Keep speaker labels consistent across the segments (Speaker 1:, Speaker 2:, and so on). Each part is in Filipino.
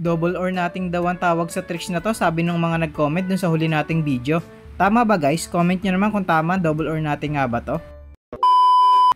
Speaker 1: Double or nating daw ang tawag sa tricks na to, sabi ng mga nag-comment dun sa huli nating video. Tama ba guys? Comment nyo naman kung tama, double or nating nga ba to?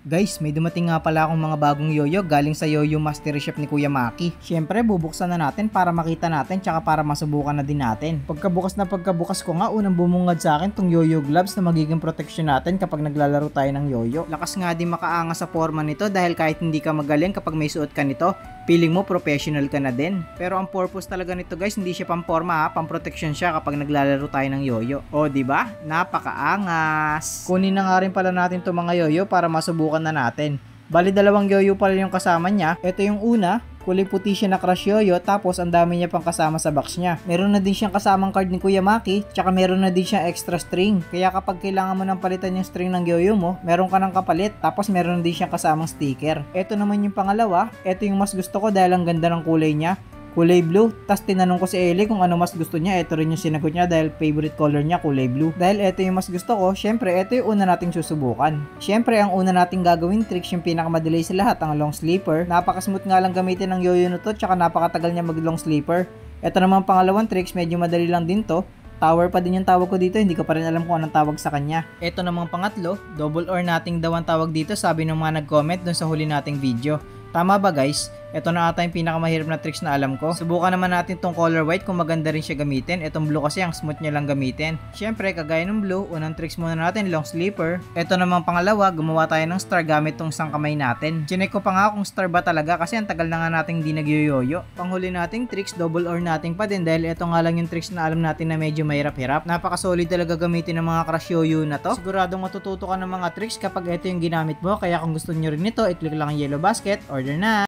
Speaker 1: Guys, may dumating nga pala akong mga bagong yoyo galing sa Yoyo Mastery Shop ni Kuya Maki. Syempre, bubuksan na natin para makita natin tsaka para masubukan na din natin. Pagkabukas ko nga, unang bumungad sa akin tong yoyo gloves na magiging protection natin kapag naglalaro tayo ng yoyo. Lakas nga din makaangas sa forma nito dahil kahit hindi ka magaling kapag may suot ka nito, feeling mo professional ka na din. Pero ang purpose talaga nito guys, hindi siya pamporma ha, pamprotection siya kapag naglalaro tayo ng yoyo. O diba? Napakaangas! Kunin na nga rin pala natin itong mga yoyo para masubukan na natin. Bali dalawang yoyo pala yung kasama niya. Ito yung una, kulay puti siya na crush yoyo, tapos ang dami niya pang kasama sa box niya. Meron na din siyang kasamang card ni Kuya Maki, tsaka meron na din siyang extra string. Kaya kapag kailangan mo nang palitan yung string ng yoyo mo, meron ka ng kapalit, tapos meron na din siyang kasamang sticker. Ito naman yung pangalawa, ito yung mas gusto ko dahil ang ganda ng kulay niya. Kulay blue. Tas tinanong ko si Ellie kung ano mas gusto niya. Ito rin yung sinagot niya dahil favorite color niya kulay blue. Dahil ito yung mas gusto ko, syempre ito yung una nating susubukan. Syempre ang una nating gagawin tricks yung pinakamadali sa lahat, ang long sleeper. Napaka-smooth nga lang gamitin ng yoyo na to, tsaka napakatagal niya mag long sleeper. Ito naman pangalawang tricks, medyo madali lang din to. Tower pa din yung tawag ko dito, hindi ko pa rin alam kung anong tawag sa kanya. Ito namang pangatlo, double or nating daw ang tawag dito, sabi ng mga nag-comment dun sa huli nating video. Tama ba guys? Ito na ata yung pinakamahirap na tricks na alam ko. Subukan naman natin tong color white kung maganda rin siya gamitin. Itong blue kasi ang smooth niya lang gamitin. Syempre, kagaya ng blue, unang tricks muna natin, long sleeper. Ito namang pangalawa, gumawa tayo ng star gamit tong isang kamay natin. Chinek ko pa nga kung star ba talaga kasi ang tagal na nga nating di nagyoyoyo. Panghuli nating tricks, double or nating pa din dahil ito nga lang yung tricks na alam natin na medyo mahirap-hirap. Napaka-solid talaga gamitin ng mga crush yoyo na to. Siguradong matututo ka ng mga tricks kapag ito yung ginamit mo. Kaya kung gusto nyo rin nito, i-click lang ang yellow basket, order na!